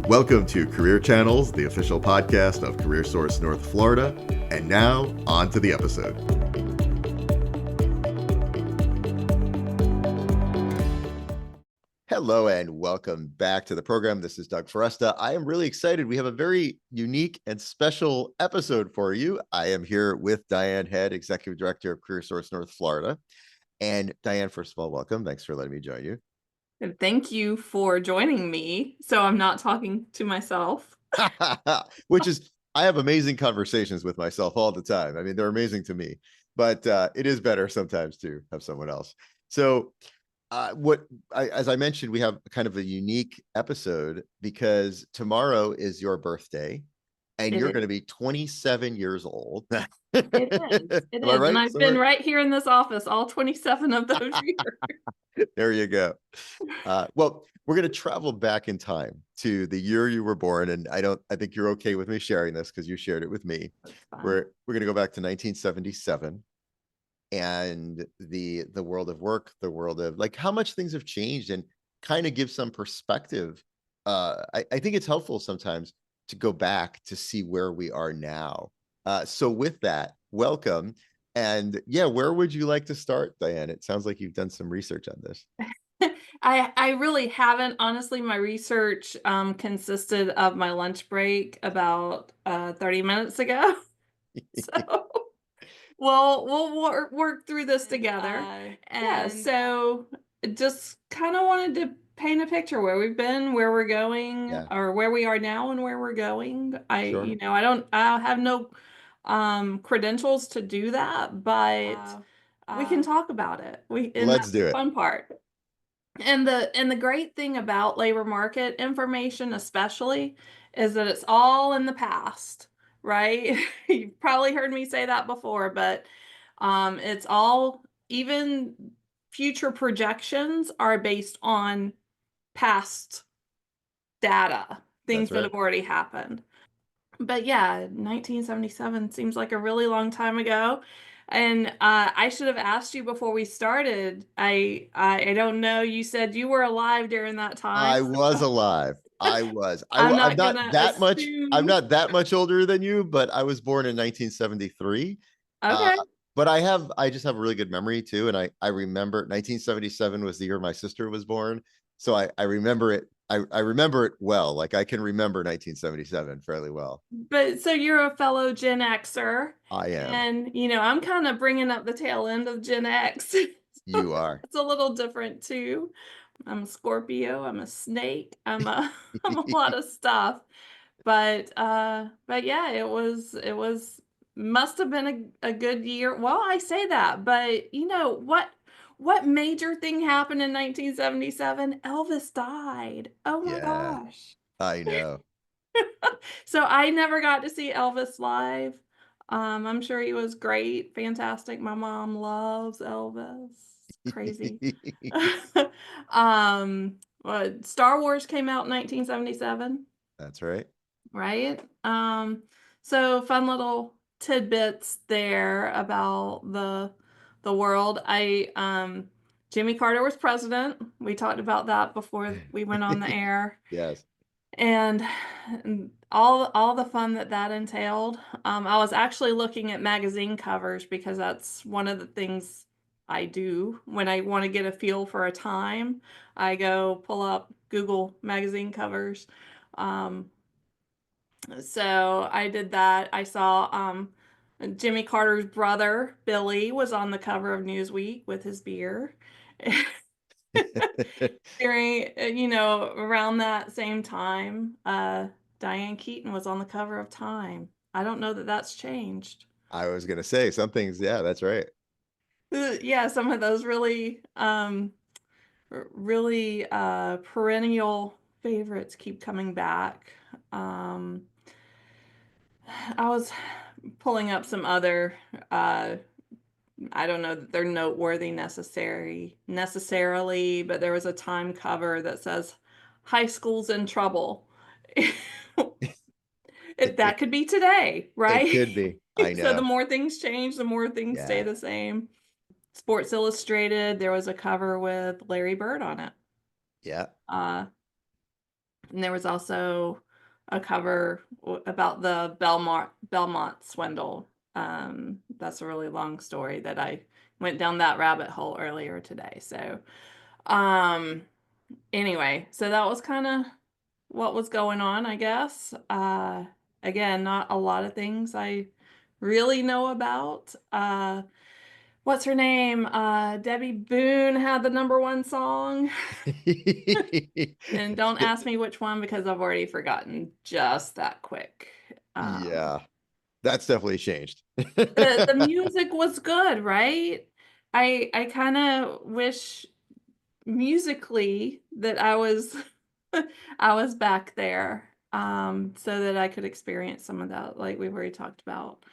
Welcome to Career Channels, the official podcast of CareerSource North Florida. And now, on to the episode. Hello and welcome back to the program. This is Doug Foresta. I am really excited. We have a very unique and special episode for you. I am here with Diane Head, Executive Director of CareerSource North Florida. And Diane, first of all, welcome. Thanks for letting me join you. And thank you for joining me, so I'm not talking to myself. Which is, I have amazing conversations with myself all the time. I mean, they're amazing to me, but it is better sometimes to have someone else. So as I mentioned, we have kind of a unique episode because tomorrow is your birthday and you're going to be 27 years old. It is. It is. Right? And I've been right here in this office all 27 of those years. There you go. Well, we're going to travel back in time to the year you were born. And I think you're okay with me sharing this because you shared it with me. We're going to go back to 1977 and the world of work, the world of like how much things have changed and kind of give some perspective. I think it's helpful sometimes to go back to see where we are now. So with that, welcome. And yeah, where would you like to start, Diane? It sounds like you've done some research on this. I really haven't. Honestly, my research consisted of my lunch break about 30 minutes ago. So we'll work through this together. And so just kind of wanted to paint a picture where we've been, where we're going, or where we are now and where we're going. I have no credentials to do that, but we can talk about it. Let's do it. Fun part. And the great thing about labor market information, especially, is that it's all in the past, right? You've probably heard me say that before, but it's all, even future projections are based on past data, things that have already happened. But yeah, 1977 seems like a really long time ago. And I should have asked you before we started. I don't know. You said you were alive during that time. I was alive. I was. I'm not that much. I'm not that much older than you, but I was born in 1973. Okay. But I just have a really good memory too. And I remember 1977 was the year my sister was born. So I remember it. I remember it well. Like I can remember 1977 fairly well. But so you're a fellow Gen Xer. I am. And, I'm kind of bringing up the tail end of Gen X. You are. It's a little different too. I'm a Scorpio. I'm a snake. I'm a lot of stuff. But yeah, it was must have been a good year. Well, I say that, but what major thing happened in 1977? Elvis died. Oh my gosh. I know. So I never got to see Elvis live. I'm sure he was great, fantastic. My mom loves Elvis. Crazy. Star Wars came out in 1977. That's right. Right? So fun little tidbits there about the world. Jimmy Carter was president. We talked about that before we went on the air. Yes. And all the fun that entailed. I was actually looking at magazine covers because that's one of the things I do when I want to get a feel for a time. I go pull up Google magazine covers. So I did that. I saw Jimmy Carter's brother, Billy, was on the cover of Newsweek with his beer. During, around that same time, Diane Keaton was on the cover of Time. I don't know that that's changed. I was going to say some things. Yeah, that's right. Yeah, some of those really perennial favorites keep coming back. I was pulling up some other, I don't know that they're noteworthy necessarily, but there was a Time cover that says high school's in trouble. That could be today, right? It could be. I know. So the more things change, the more things stay the same. Sports Illustrated, there was a cover with Larry Bird on it. Yeah. And there was also a cover about the Belmont swindle. That's a really long story that I went down that rabbit hole earlier today. So, um, anyway, so that was kind of what was going on, I guess. Again, not a lot of things I really know about. What's her name? Debbie Boone had the #1 song. And don't ask me which one because I've already forgotten just that quick. Um, Yeah, that's definitely changed. the music was good, right? I kind of wish musically that I was I was back there so that I could experience some of that like we've already talked about.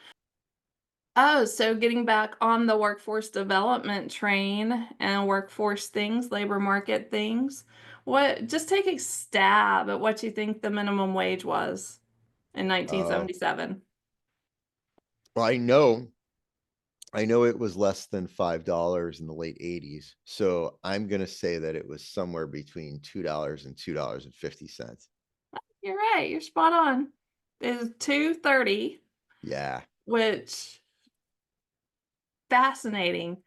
Oh, so getting back on the workforce development train and workforce things, labor market things. What just take a stab at what you think the minimum wage was in Uh, 1977. well, I know it was less than $5 in the late 80s. So I'm gonna say that it was somewhere between $2 and $2.50. You're right, you're spot on. It's 230, Yeah, which fascinating.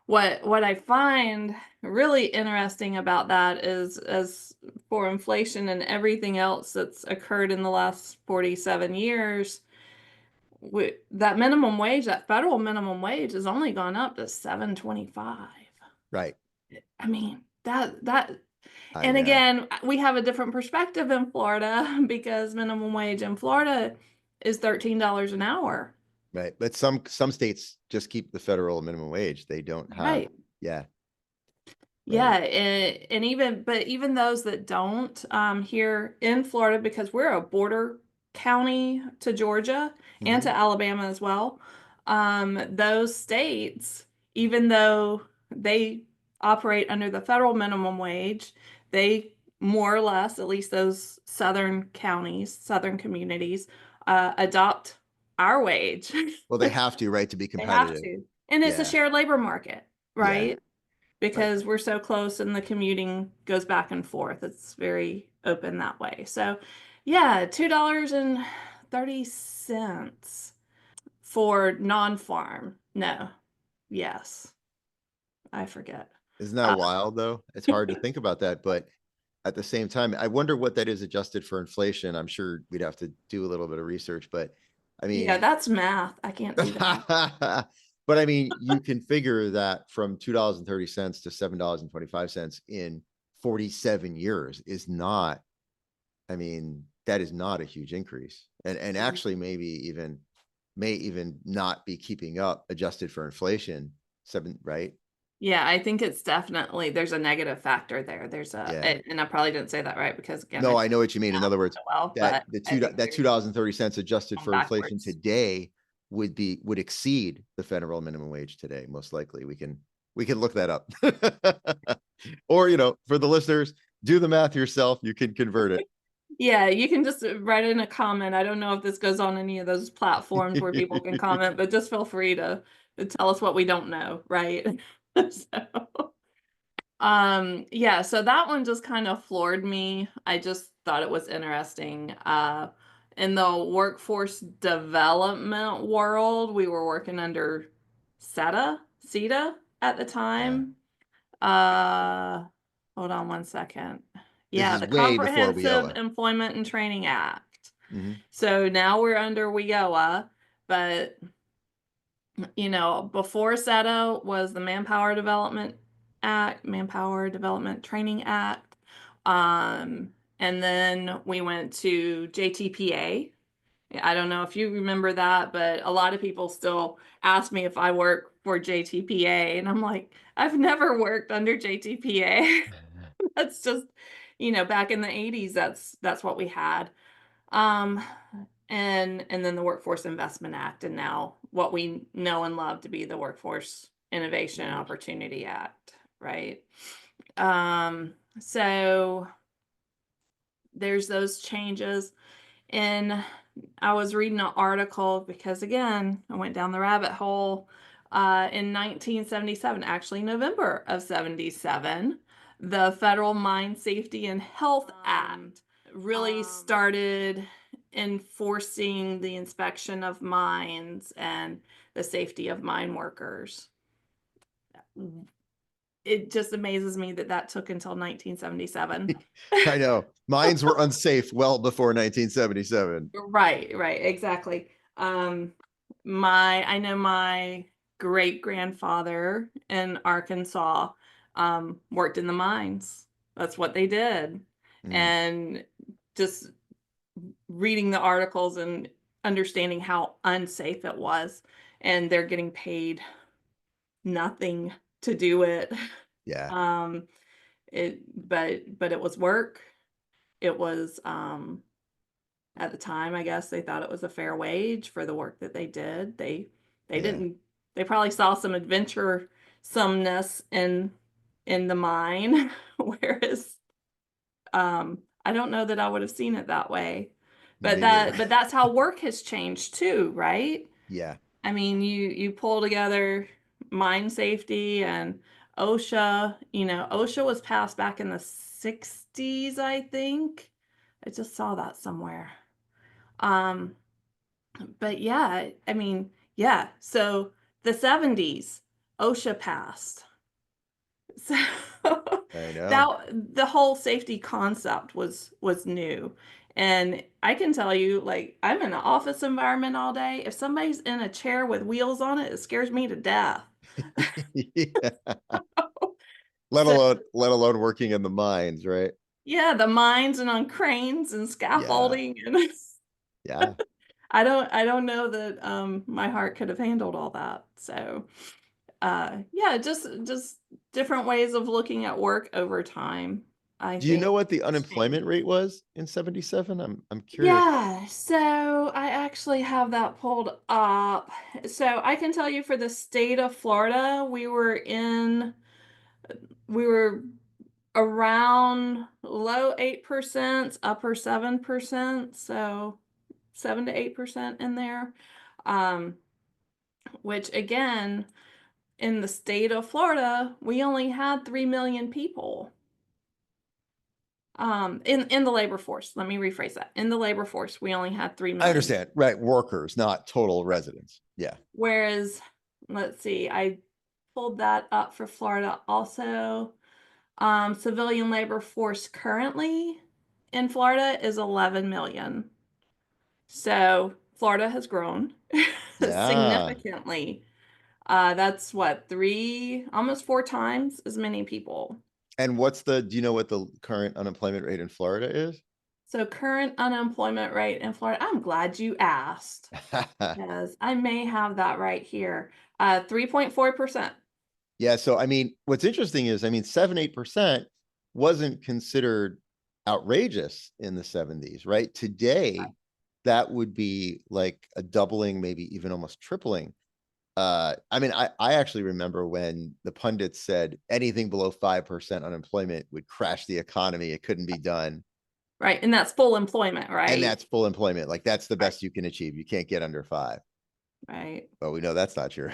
What I find really interesting about that is as for inflation and everything else that's occurred in the last 47 years, that minimum wage, that federal minimum wage has only gone up to 725. right. I mean, that I and know. again, we have a different perspective in Florida because minimum wage in Florida is $13 an hour. Right. But some states just keep the federal minimum wage. They don't have, Right. yeah, Yeah, right. and even those that don't here in Florida, because we're a border county to Georgia and Hmm. to Alabama as well, those states, even though they operate under the federal minimum wage, they more or less, at least those southern counties, southern communities, adopt our wage. Well, they have to, right, to be They have competitive. to, and it's a Yeah, shared labor market, yeah, right? right. Because we're so close and the commuting goes back and forth. It's very open that way. So, yeah, $2.30 for non-farm. No. Yes. I forget. Isn't that Uh, wild though? It's hard to think about that, but at the same time, I wonder what that is adjusted for inflation. I'm sure we'd have to do a little bit of research, but I yeah, mean, that's math. I can't do that. but I mean, you can figure that from $2.30 to $7.25 in 47 years is not, I mean, that is not a huge increase. And actually may even not be keeping up adjusted for inflation. Seven, right? Yeah, I think it's definitely there's a negative factor there. Yeah. And I probably didn't say that right because again, I No, don't I know what you mean. In math other words, so well, that but the I two think that there's $2.30 adjusted going for inflation backwards. today would exceed the federal minimum wage today. Most likely, we can look that up, or for the listeners, do the math yourself. You can convert Yeah, you can just write in a comment. I don't know if this goes on any of those platforms where people can it. comment, but just feel free to tell us what we don't know, right? So, yeah, so that one just kind of floored me. I just thought it was interesting. In the workforce development world, we were working under SETA at the Yeah, time. Uh, Hold on one second. this Yeah, is the way before Comprehensive WIOA. Employment and Training Act. Hmm. So now we're under WIOA, but before SETA was the Manpower Development Act, Manpower Development Training Act. And then we went to JTPA. I don't know if you remember that, but a lot of people still ask me if I work for JTPA, and I'm like, I've never worked under JTPA. That's just, back in the 80s, that's what we had. Um, and then the Workforce Investment Act, and now what we know and love to be the Workforce Innovation and Wage. Opportunity Act, right? So there's those changes. And I was reading an article because again, I went down the rabbit hole. In 1977, actually November of 77, the Federal Mine Safety and Health Act really started enforcing the inspection of mines and the safety of mine workers. It just amazes me that that took until 1977. I know mines were unsafe well before 1977. Right, exactly. I know my great grandfather in Arkansas worked in the mines. That's what they did. Mm, And just reading the articles and understanding how unsafe it was, and they're getting paid nothing to do it. yeah, Um, but it was work. It was at the time, I guess they thought it was a fair wage for the work that they did. They yeah, didn't they probably saw some adventuresomeness in the mine, whereas I don't know that I would have seen it that way. But me neither. that's how work has changed too, right? Yeah, I mean, you pull together mine safety and OSHA. OSHA was passed back in the 60s, I think. I just saw that somewhere. Um, but yeah, I mean, yeah. So the 70s, OSHA passed. So I know. that the whole safety concept was new. And I can tell you, like, I'm in an office environment all day. If somebody's in a chair with wheels on it, it scares me to death. Yeah. So Let alone working in the mines, right? yeah, the mines and on cranes and Yeah, scaffolding and yeah. I don't know that my heart could have handled all that. So yeah, just different ways of looking at work over time, I Do you know think. what the Has unemployment changed. rate was in 77? I'm curious. Yeah, so I actually have that pulled up. So I can tell you for the state of Florida, we were around low 8%, upper 7%, so 7 to 8% in there. Um, which again, in the state of Florida, we only had 3 million people. In the labor force. Let me rephrase that. In the labor force, we only had 3 I million. understand, right? Workers, not total residents. Yeah, Whereas, let's see, I pulled that up for Florida also. Civilian labor force currently in Florida is 11 million. So Florida has grown yeah. significantly. That's what, almost 4 times as many people. And do you know what the current unemployment rate in Florida is? So current unemployment rate in Florida, I'm glad you asked because I may have that right here. 3.4%. Yeah, so I mean, what's interesting is, I mean, 7, 8% wasn't considered outrageous in the 70s, right? Today, that would be like a doubling, maybe even almost tripling. I mean, I actually remember when the pundits said anything below 5% unemployment would crash the economy. It couldn't be done. Right. And that's full employment, And right? that's full employment. Like that's the Right. best you can achieve. You can't get under 5. Right. But we know that's not true.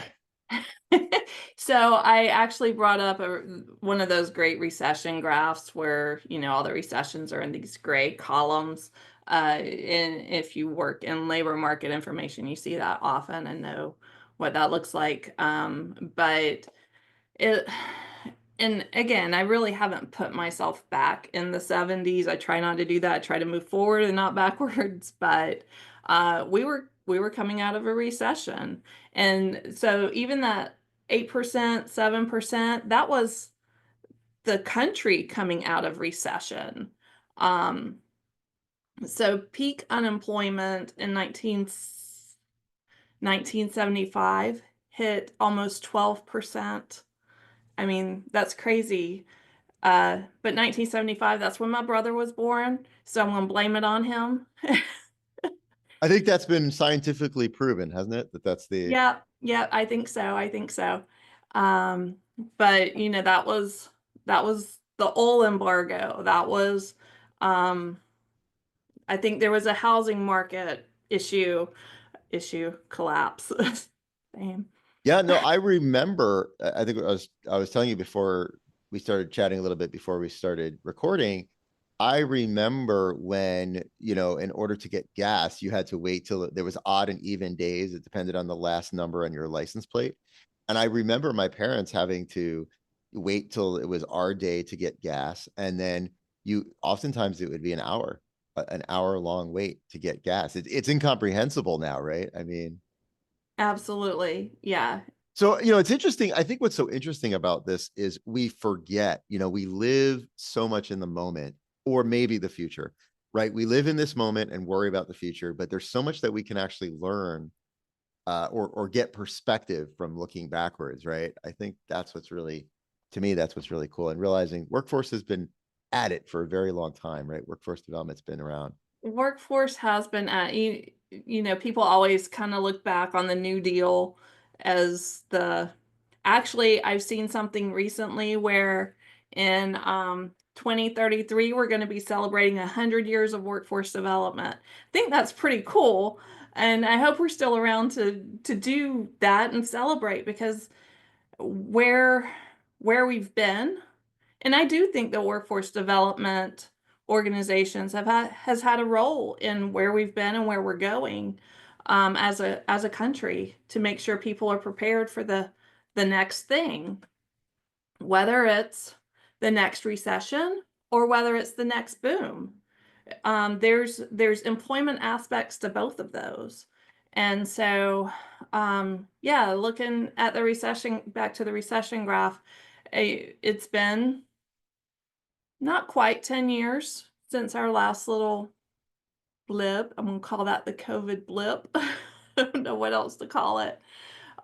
So I actually brought up one of those great recession graphs where, all the recessions are in these gray columns. And if you work in labor market information, you see that often and know what that looks like. But it, and again, I really haven't put myself back in the 70s. I try not to do that. I try to move forward and not backwards. But we were coming out of a recession. And so even that 8%, 7%, that was the country coming out of recession. Um, so peak unemployment in 1975 hit almost 12%. I mean, that's crazy. But 1975, that's when my brother was born, so I'm gonna blame it on him. I think that's been scientifically proven, hasn't it? That's the Yeah, yeah, I think so. I think so. Um, but that was the oil embargo. That was, um, I think there was a housing market issue collapse. Damn. Yeah, no, I remember. I think I was telling you before we started chatting a little bit before we started recording. I remember when, you know, in order to get gas, you had to wait till there was odd and even days. It depended on the last number on your license plate. And I remember my parents having to wait till it was our day to get gas. And then oftentimes it would be an hour long wait to get gas. It's incomprehensible now, right? I mean, Absolutely. Yeah. so, you know, it's interesting. I think what's so interesting about this is we forget, you know, we live so much in the moment or maybe the future, right? We live in this moment and worry about the future, but there's so much that we can actually learn or get perspective from looking backwards, right? I think that's what's really, to me, that's what's really cool. And realizing workforce has been at it for a very long time, right? Workforce development's been around. Workforce has been at you know, people always kind of look back on the New Deal as the actually I've seen something recently where in 2033 we're going to be celebrating 100 years of workforce development. I think that's pretty cool. And I hope we're still around to do that and celebrate because where where we've been, and I do think the workforce development organizations has had a role in where we've been and where we're going as a country to make sure people are prepared for the next thing, whether it's the next recession or whether it's the next boom. There's employment aspects to both of those. And so, yeah, looking at the recession, back to the recession graph, it's been not quite 10 years since our last little blip. I'm gonna call that the COVID blip. I don't know what else to call it.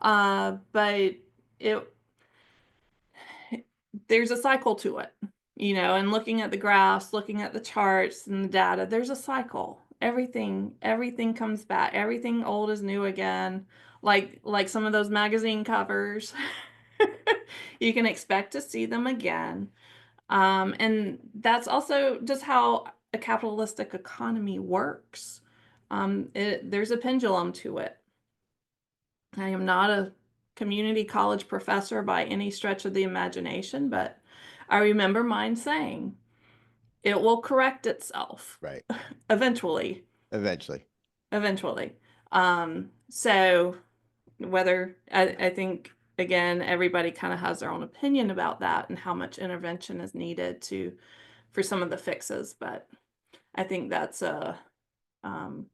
But it there's a cycle to it, you know, and looking at the graphs, looking at the charts and the data, there's a cycle. Everything comes back. Everything old is new again. Like some of those magazine covers. You can expect to see them again. And that's also just how a capitalistic economy works. There's a pendulum to it. I am not a community college professor by any stretch of the imagination, but I remember mine saying it will correct itself Right. eventually. Eventually. Eventually. So whether I think again everybody kind of has their own opinion about that and how much intervention is needed to for some of the fixes, but I think that's um,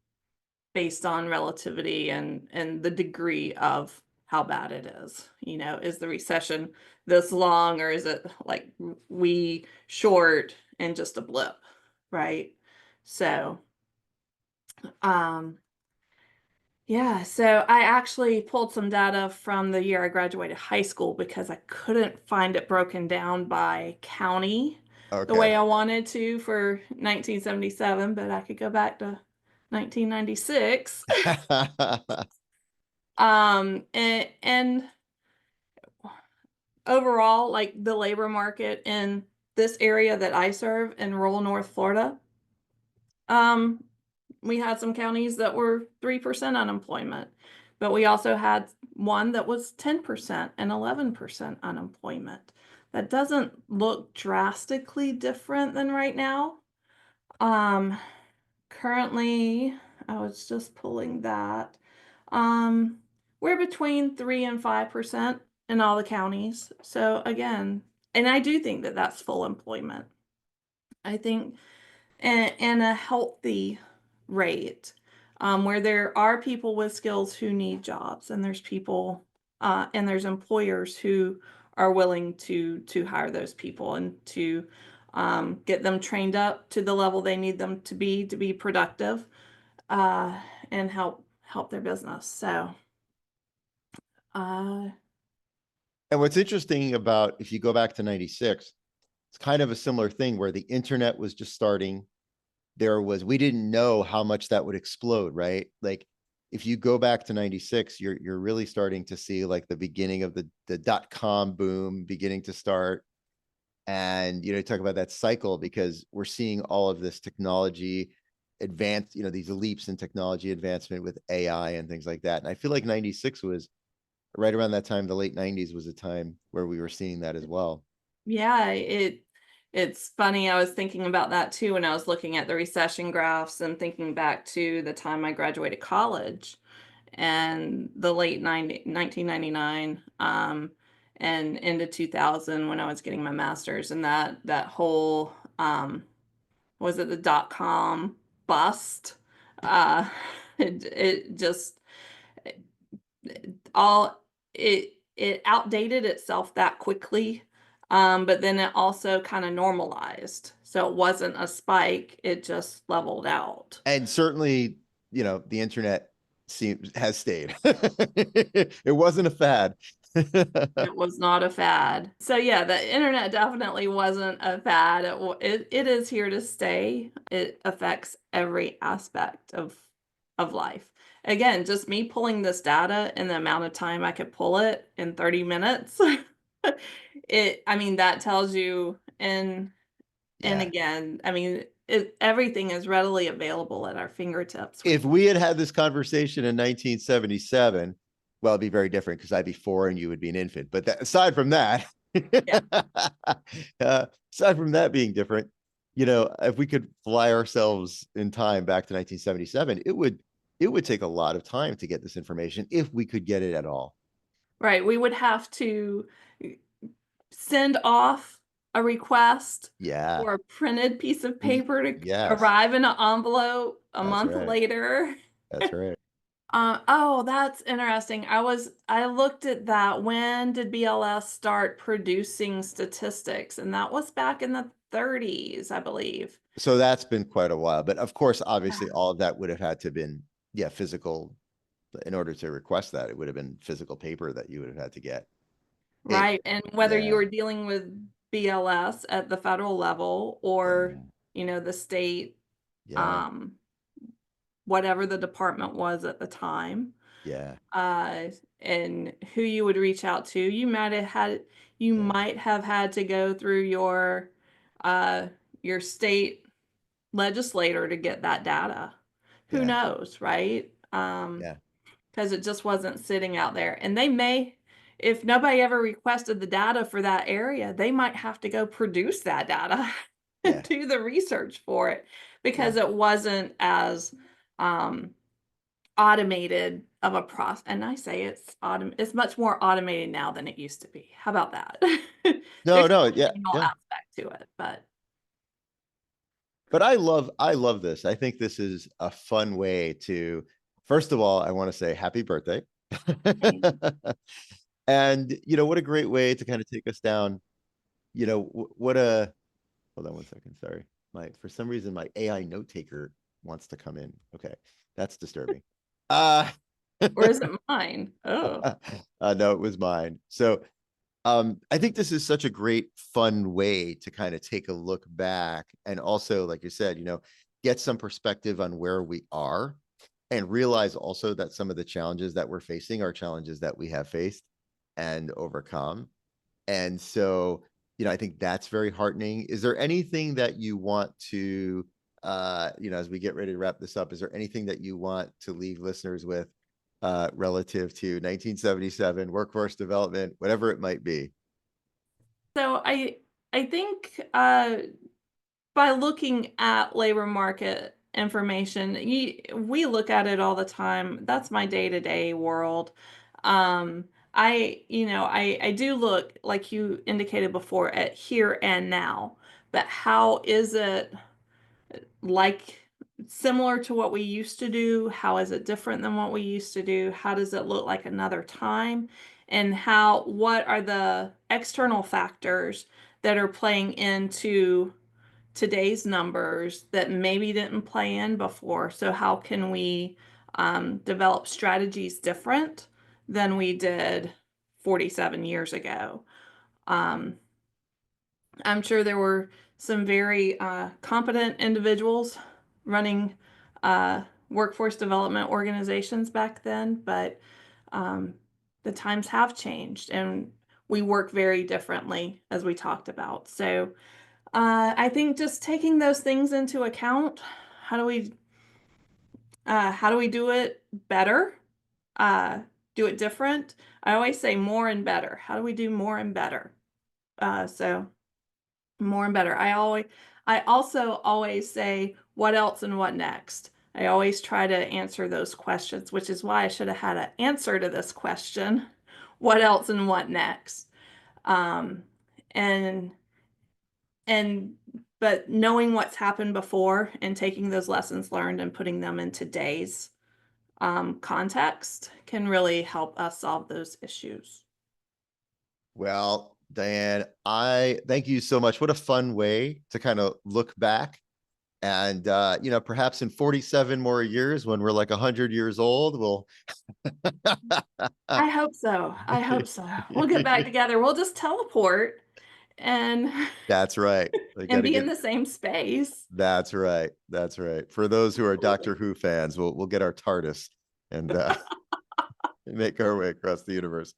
based on relativity and the degree of how bad it is. You know, is the recession this long or is it like we short and just a blip, right? So, um, yeah, so I actually pulled some data from the year I graduated high school because I couldn't find it broken down by county the Okay. way I wanted to for 1977, but I could go back to 1996. And overall, like the labor market in this area that I serve in rural North Florida, um, we had some counties that were 3% unemployment, but we also had one that was 10% and 11% unemployment. That doesn't look drastically different than right now. Um, Currently, I was just pulling that. Um, we're between 3 and 5% in all the counties. So again, and I do think that that's full employment. I think and a healthy rate where there are people with skills who need jobs and there's people and there's employers who are willing to hire those people and to get them trained up to the level they need them to be productive uh, and help their business. So uh, And what's interesting about if you go back to 96, it's kind of a similar thing where the internet was just starting. We didn't know how much that would explode, right? Like if you go back to 96, you're really starting to see like the beginning of the dot-com boom beginning to start. And, you know, talk about that cycle because we're seeing all of this technology advance, you know, these leaps in technology advancement with AI and things like that. And I feel like 96 was right around that time, the late 90s was a time where we were seeing that as well. yeah, It's funny, I was thinking about that too when I was looking at the recession graphs and thinking back to the time I graduated college and the late 1999 and into 2000 when I was getting my master's, and that whole was it the dot-com bust? Uh, it just all it outdated itself that quickly, but then it also kind of normalized. So it wasn't a spike, it just leveled out. And certainly, the internet has stayed. It wasn't a fad. It was not a fad. So yeah, the internet definitely wasn't a fad. It is here to stay. It affects every aspect of life. Again, just me pulling this data and the amount of time I could pull it in 30 minutes. I mean, that tells you, and Yeah. again, I mean, everything is readily available at our fingertips. If we had had this conversation in 1977, well, it'd be very different because I'd be 4 and you would be an infant. But aside from that, Yeah. aside from that being different, if we could fly ourselves in time back to 1977, it would take a lot of time to get this information if we could get it at all. Right. We would have to send off a request Yeah. for a printed piece of paper to Yes, arrive in an envelope a that's month right. later. That's right. Oh, that's interesting. I looked at that. When did BLS start producing statistics? And that was back in the 30s, I believe. So that's been quite a while. But of course, Yeah. obviously, all of that would have had to been, yeah, physical. In order to request that, it would have been physical paper that you would have had to get. It, Right. And whether you yeah, were dealing with BLS at the federal level or, yeah, the state, yeah, um, whatever the department was at the time, yeah, uh, and who you would reach out to. You yeah, might have had to go through uh, your state legislator to get that data. Who yeah, knows, right? yeah, Because it just wasn't sitting out there. And they may, if nobody ever requested the data for that area, they might have to go produce that data and yeah, do the research for it yeah. because it wasn't as um, automated of a process. And I say it's much more automated now than it used to be. How about that? No, There's no, still yeah, a manual yeah. aspect to it, but But I love this. I think this is a fun way to, first of all, I want to say happy birthday. And, what a great way to kind of take us down, what a, hold on one second. Sorry. For some reason, my AI note taker wants to come in. Okay. That's disturbing. Uh, or is it mine? Oh, no, it was mine. So, I think this is such a great, fun way to kind of take a look back and also, like you said, get some perspective on where we are and realize also that some of the challenges that we're facing are challenges that we have faced and overcome. And so, I think that's very heartening. Is there anything that you want to, as we get ready to wrap this up, is there anything that you want to leave listeners with relative to 1977 workforce development, whatever it might be? so I think by looking at labor market information, we look at it all the time. That's my day-to-day world. I do look, like you indicated before, at here and now, but how is it like similar to what we used to do? How is it different than what we used to do? How does it look like another time? And what are the external factors that are playing into today's numbers that maybe didn't play in before? So how can we develop strategies different than we did 47 years ago? Um, I'm sure there were some very competent individuals running workforce development organizations back then, but um, the times have changed and we work very differently, as we talked about. So I think just taking those things into account, how do we how do we do it better? Do it different? I always say more and better. How do we do more and better? So More and better. I also always say, what else and what next? I always try to answer those questions, which is why I should have had an answer to this question. What else and what next? Um, and and but knowing what's happened before and taking those lessons learned and putting them in today's context can really help us solve those issues. Well, Diane, I thank you so much. What a fun way to kind of look back. And, perhaps in 47 more years, when we're like 100 years old, we'll. I hope so. I hope so. We'll get back together. We'll just teleport and That's right. They got and to be get. in the same space. That's right. That's right. For those who are Doctor Who fans, we'll get our TARDIS and make our way across the universe.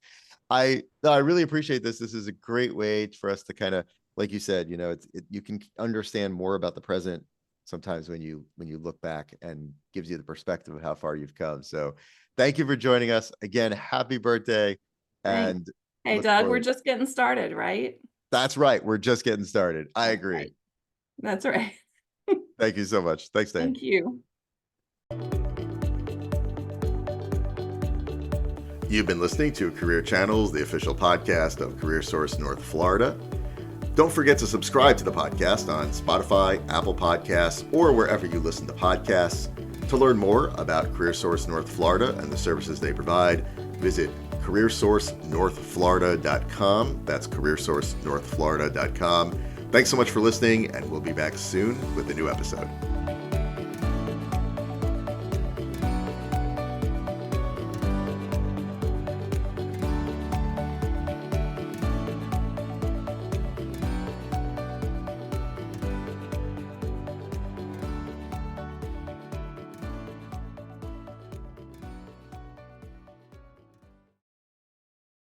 I really appreciate this. This is a great way for us to kind of, like you said, you can understand more about the present sometimes when you look back, and gives you the perspective of how far you've come. So thank you for joining us again. Happy birthday. Thanks. And Hey, look Doug, we're forward. just getting started, right? That's right. We're just getting started. I That's agree. right. That's right. Thank you so much. Thanks, Dan. Thank you. You've been listening to Career Channels, the official podcast of CareerSource North Florida. Don't forget to subscribe to the podcast on Spotify, Apple Podcasts, or wherever you listen to podcasts. To learn more about CareerSource North Florida and the services they provide, visit CareerSourceNorthFlorida.com. That's CareerSourceNorthFlorida.com. Thanks so much for listening, and we'll be back soon with a new episode.